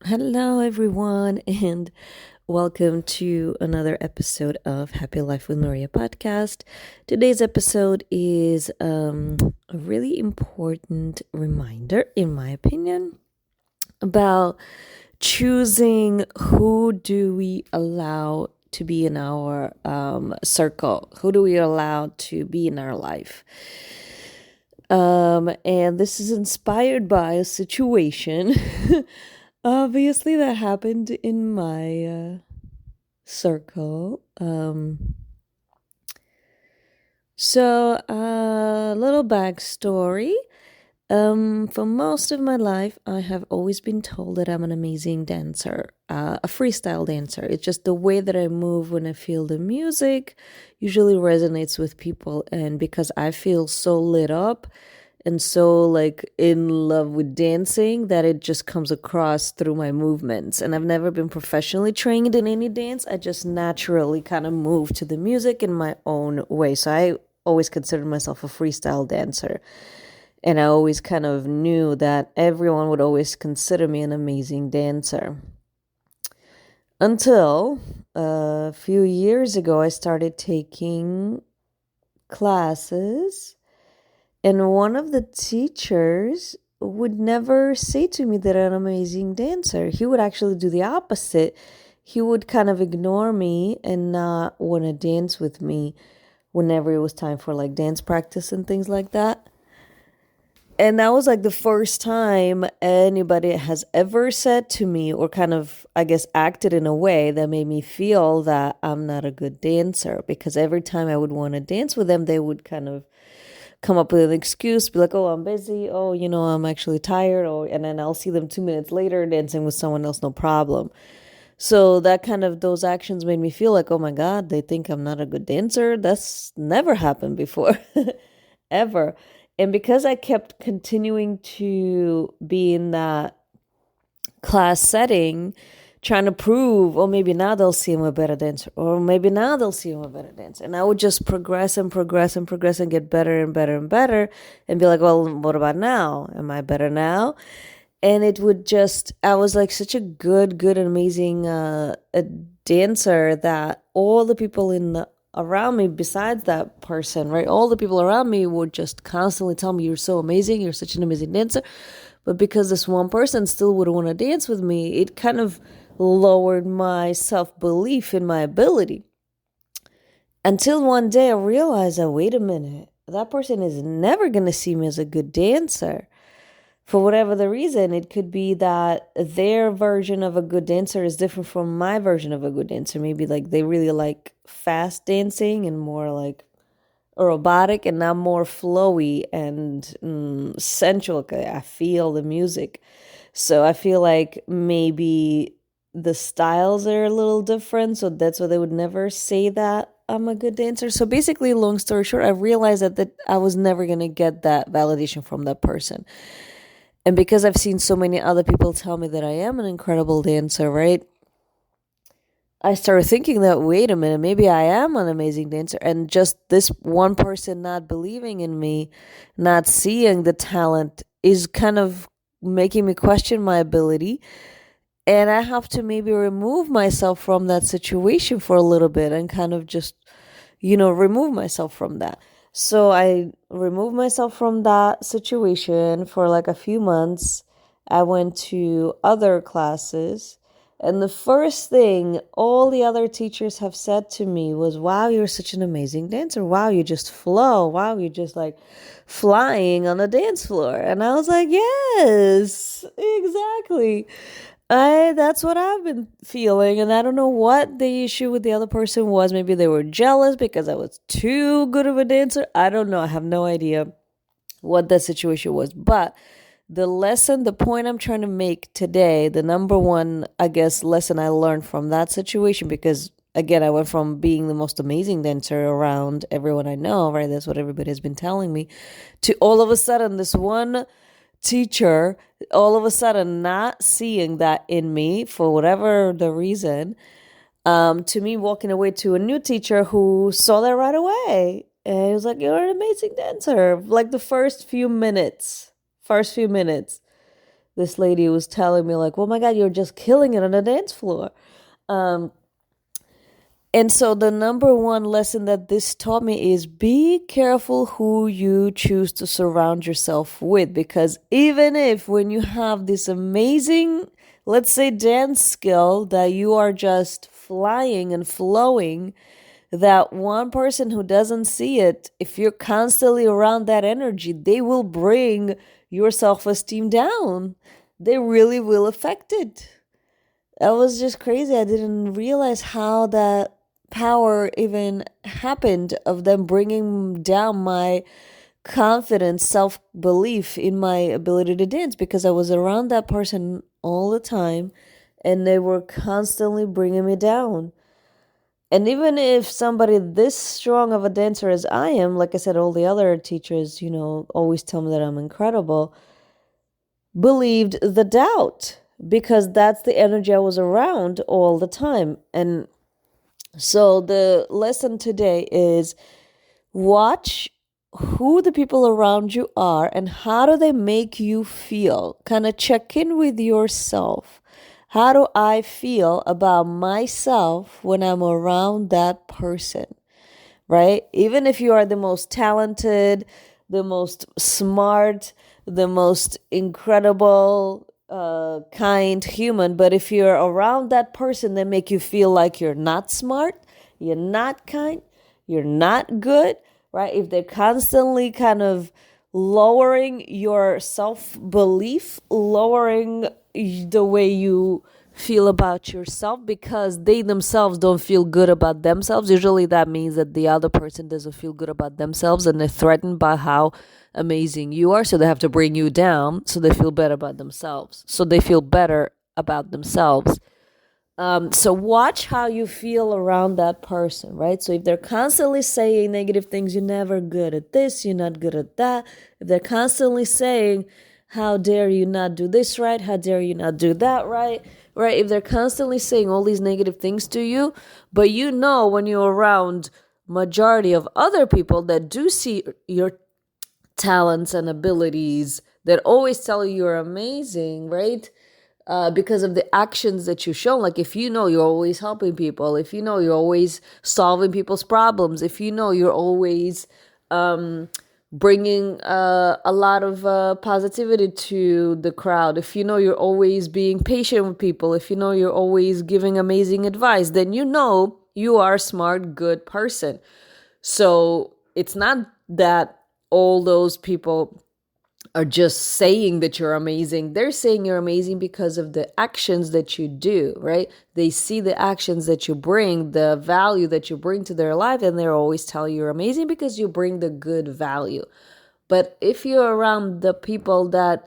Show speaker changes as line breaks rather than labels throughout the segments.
Hello, everyone, and welcome to another episode of Happy Life with Maria podcast. Today's episode is a really important reminder, in my opinion, about choosing who do we allow to be in our circle, who do we allow to be in our life. And this is inspired by a situation, obviously, that happened in my circle. So a little backstory. For most of my life, I have always been told that I'm an amazing dancer, a freestyle dancer. It's just the way that I move when I feel the music usually resonates with people. And because I feel so lit up and so like in love with dancing that it just comes across through my movements. And I've never been professionally trained in any dance. I just naturally kind of move to the music in my own way. So I always considered myself a freestyle dancer. And I always kind of knew that everyone would always consider me an amazing dancer. Until a few years ago, I started taking classes, and one of the teachers would never say to me that I'm an amazing dancer. He would actually do the opposite. He would kind of ignore me and not want to dance with me whenever it was time for like dance practice and things like that. And that was like the first time anybody has ever said to me or kind of, I guess, acted in a way that made me feel that I'm not a good dancer. Because every time I would want to dance with them, they would kind of come up with an excuse, be like, oh, I'm busy. Oh, I'm actually tired. And then I'll see them 2 minutes later dancing with someone else, no problem. So that kind of, those actions made me feel like, oh my God, they think I'm not a good dancer. That's never happened before, ever. And because I kept continuing to be in that class setting, trying to prove, or maybe now they'll see I'm a better dancer, or maybe now they'll see I'm a better dancer. And I would just progress and progress and progress and get better and better and better and be like, well, what about now? Am I better now? And it would just, I was like such a good and amazing a dancer that all the people around me besides that person, right? All the people around me would just constantly tell me, you're so amazing, you're such an amazing dancer. But because this one person still wouldn't want to dance with me, it kind of lowered my self-belief in my ability. Until one day I realized that, wait a minute, that person is never going to see me as a good dancer. For whatever the reason, it could be that their version of a good dancer is different from my version of a good dancer. Maybe like they really like fast dancing and more like robotic, and I'm more flowy and sensual. I feel the music. So I feel like maybe the styles are a little different. So that's why they would never say that I'm a good dancer. So basically, long story short, I realized that I was never going to get that validation from that person. And because I've seen so many other people tell me that I am an incredible dancer, right? I started thinking that, wait a minute, maybe I am an amazing dancer. And just this one person not believing in me, not seeing the talent, is kind of making me question my ability. And I have to maybe remove myself from that situation for a little bit and kind of just, remove myself from that. So I removed myself from that situation for like a few months. I went to other classes. And the first thing all the other teachers have said to me was, wow, you're such an amazing dancer. Wow, you just flow. Wow, you're just like flying on the dance floor. And I was like, yes, exactly. That's what I've been feeling, and I don't know what the issue with the other person was. Maybe they were jealous because I was too good of a dancer. I don't know. I have no idea what that situation was. But the point I'm trying to make today, the number one, I guess, lesson I learned from that situation, because again, I went from being the most amazing dancer around everyone I know, right? That's what everybody has been telling me, to all of a sudden this one teacher all of a sudden not seeing that in me for whatever the reason, to me walking away to a new teacher who saw that right away. And he was like, you're an amazing dancer. Like the first few minutes. this lady was telling me like, oh my God, you're just killing it on the dance floor. And so the number one lesson that this taught me is be careful who you choose to surround yourself with, because even if when you have this amazing, let's say, dance skill that you are just flying and flowing, that one person who doesn't see it, if you're constantly around that energy, they will bring your self-esteem down. They really will affect it. That was just crazy. I didn't realize how that power even happened of them bringing down my confidence, self belief in my ability to dance, because I was around that person all the time and they were constantly bringing me down. And even if somebody this strong of a dancer as I am, like I said, all the other teachers, always tell me that I'm incredible, believed the doubt, because that's the energy I was around all the time. And so the lesson today is watch who the people around you are and how do they make you feel. Kind of check in with yourself. How do I feel about myself when I'm around that person? Right? Even if you are the most talented, the most smart, the most incredible, kind human, but if you're around that person that make you feel like you're not smart, you're not kind, you're not good, right? If they're constantly kind of lowering your self-belief, lowering the way you feel about yourself because they themselves don't feel good about themselves, usually that means that the other person doesn't feel good about themselves and they're threatened by how amazing you are, so they have to bring you down so they feel better about themselves, so watch how you feel around that person, right? So if they're constantly saying negative things, you're never good at this, you're not good at that. If they're constantly saying, how dare you not do this right, how dare you not do that right, if they're constantly saying all these negative things to you, but when you're around majority of other people that do see your talents and abilities, that always tell you you're amazing, right? Because of the actions that you've shown. Like if you're always helping people, if you're always solving people's problems, if you're always bringing a lot of positivity to the crowd, if you're always being patient with people, if you're always giving amazing advice, then you are a smart, good person. So it's not that all those people are just saying that you're amazing. They're saying you're amazing because of the actions that you do, right? They see the actions that you bring, the value that you bring to their life, and they're always telling you you're amazing because you bring the good value. But if you're around the people that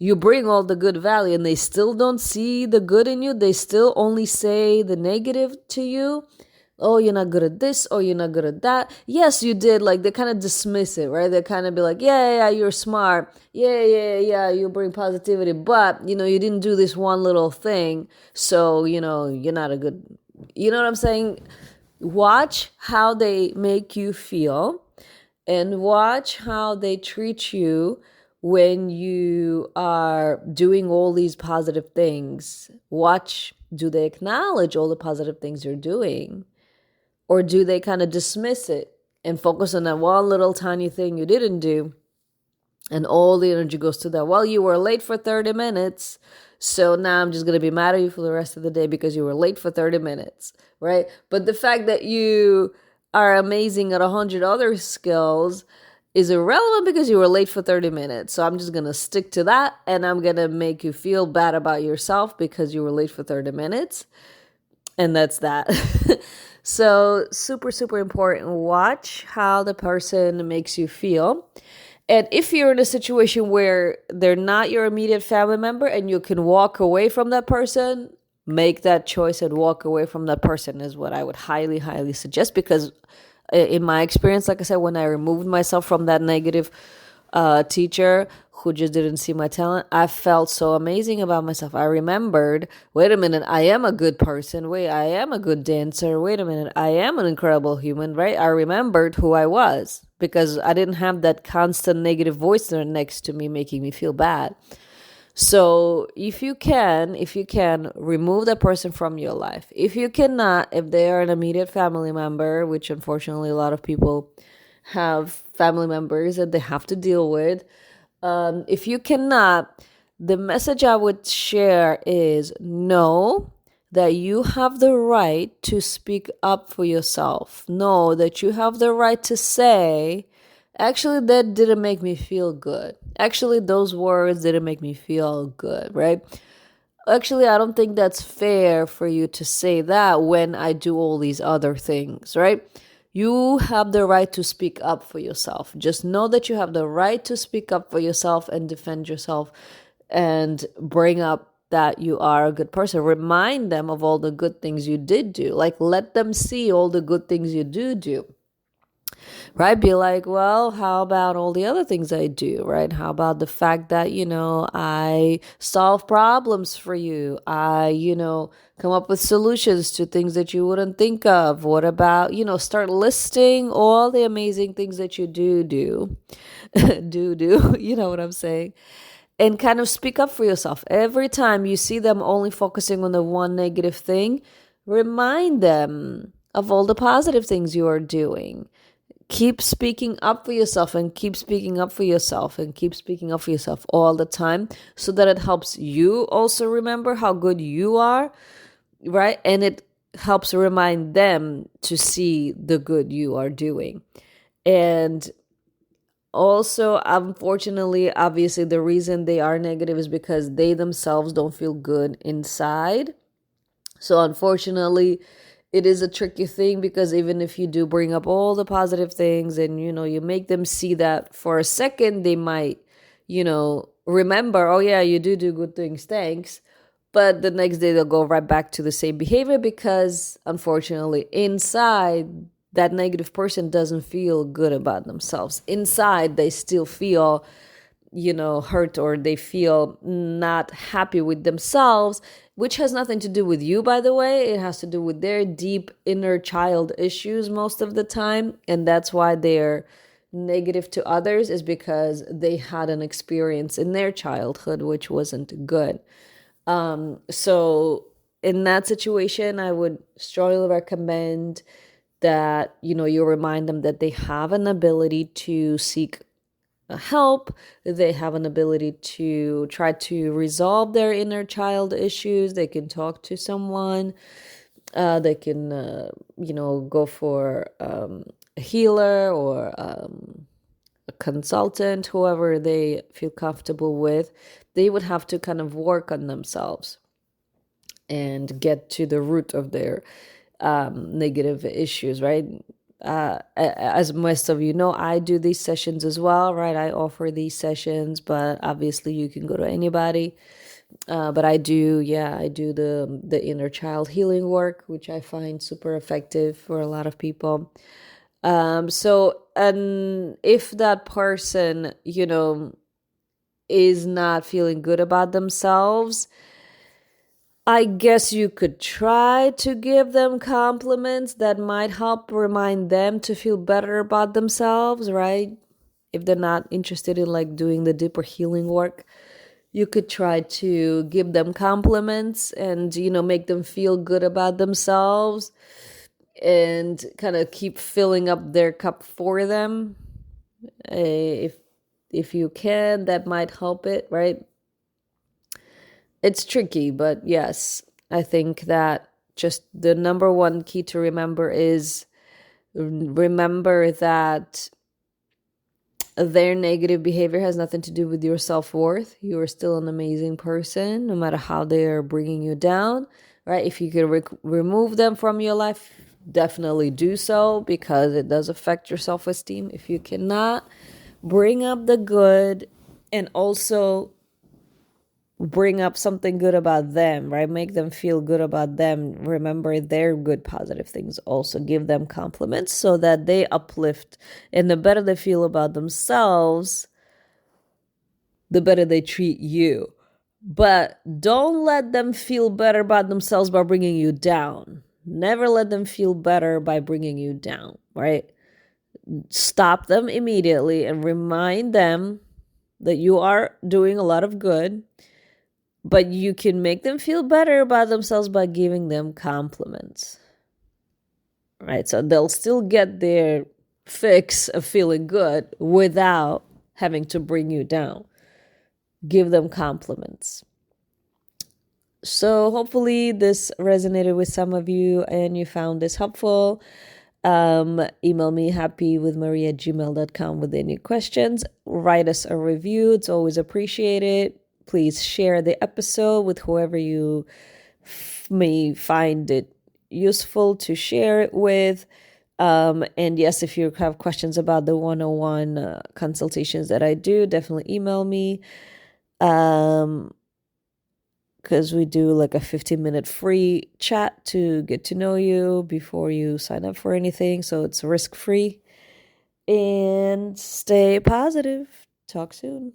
you bring all the good value and they still don't see the good in you, they still only say the negative to you, oh, you're not good at this, oh, you're not good at that. Yes, you did. Like they kind of dismiss it, right? They kind of be like, yeah, you're smart. Yeah, you bring positivity. But, you didn't do this one little thing. So, you're not a good, you know what I'm saying? Watch how they make you feel and watch how they treat you when you are doing all these positive things. Watch, do they acknowledge all the positive things you're doing? Or do they kind of dismiss it and focus on that one little tiny thing you didn't do? And all the energy goes to that. Well, you were late for 30 minutes. So now I'm just going to be mad at you for the rest of the day because you were late for 30 minutes, right? But the fact that you are amazing at 100 other skills is irrelevant because you were late for 30 minutes. So I'm just going to stick to that and I'm going to make you feel bad about yourself because you were late for 30 minutes. And that's that. So super, super important. Watch how the person makes you feel. And if you're in a situation where they're not your immediate family member and you can walk away from that person, make that choice and walk away from that person is what I would highly, highly suggest. Because in my experience, like I said, when I removed myself from that negative teacher who just didn't see my talent, I felt so amazing about myself. I remembered, wait a minute, I am a good person. Wait, I am a good dancer. Wait a minute, I am an incredible human, right? I remembered who I was because I didn't have that constant negative voice there next to me making me feel bad. So if you can remove that person from your life. If you cannot, if they are an immediate family member, which unfortunately a lot of people have family members that they have to deal with, if you cannot, the message I would share is know that you have the right to speak up for yourself. Know that you have the right to say, actually, that didn't make me feel good. Actually, those words didn't make me feel good, right? Actually, I don't think that's fair for you to say that when I do all these other things, right? You have the right to speak up for yourself. Just know that you have the right to speak up for yourself and defend yourself and bring up that you are a good person. Remind them of all the good things you did do. Like, let them see all the good things you do, right? Be like, well, how about all the other things I do, right? How about the fact that, I solve problems for you? Come up with solutions to things that you wouldn't think of. What about, start listing all the amazing things that you do, you know what I'm saying? And kind of speak up for yourself. Every time you see them only focusing on the one negative thing, remind them of all the positive things you are doing. Keep speaking up for yourself and keep speaking up for yourself and keep speaking up for yourself all the time, so that it helps you also remember how good you are, right? And it helps remind them to see the good you are doing. And also, unfortunately, obviously, the reason they are negative is because they themselves don't feel good inside. So unfortunately, it is a tricky thing, because even if you do bring up all the positive things and you make them see that for a second, they might remember, oh yeah, you do good things, thanks. But the next day they'll go right back to the same behavior, because unfortunately inside, that negative person doesn't feel good about themselves. Inside they still feel hurt, or they feel not happy with themselves, which has nothing to do with you, by the way. It has to do with their deep inner child issues most of the time. And that's why they're negative to others, is because they had an experience in their childhood which wasn't good. So in that situation, I would strongly recommend that, you remind them that they have an ability to seek help. They have an ability to try to resolve their inner child issues. They can talk to someone. They can, go for a healer or a consultant, whoever they feel comfortable with. They would have to kind of work on themselves and get to the root of their negative issues, right? As most of you know, I do these sessions as well, right? I offer these sessions, but obviously you can go to anybody. But I do the inner child healing work, which I find super effective for a lot of people. And if that person, is not feeling good about themselves, I guess you could try to give them compliments that might help remind them to feel better about themselves, right? If they're not interested in like doing the deeper healing work, you could try to give them compliments and, make them feel good about themselves and kind of keep filling up their cup for them. If you can, that might help it, right? It's tricky, but yes, I think that just the number one key to remember is remember that their negative behavior has nothing to do with your self-worth. You are still an amazing person, no matter how they are bringing you down, right? If you can remove them from your life, definitely do so, because it does affect your self-esteem. If you cannot, bring up the good and also bring up something good about them, right? Make them feel good about them. Remember their good, positive things. Also give them compliments so that they uplift. And the better they feel about themselves, the better they treat you. But don't let them feel better about themselves by bringing you down. Never let them feel better by bringing you down, right? Stop them immediately and remind them that you are doing a lot of good. But you can make them feel better about themselves by giving them compliments. Right? So they'll still get their fix of feeling good without having to bring you down. Give them compliments. So hopefully this resonated with some of you and you found this helpful. Email me happywithmaria@gmail.com with any questions. Write us a review. It's always appreciated. Please share the episode with whoever you may find it useful to share it with. And yes, if you have questions about the 101 consultations that I do, definitely email me. Because we do like a 15-minute free chat to get to know you before you sign up for anything. So it's risk-free. And stay positive. Talk soon.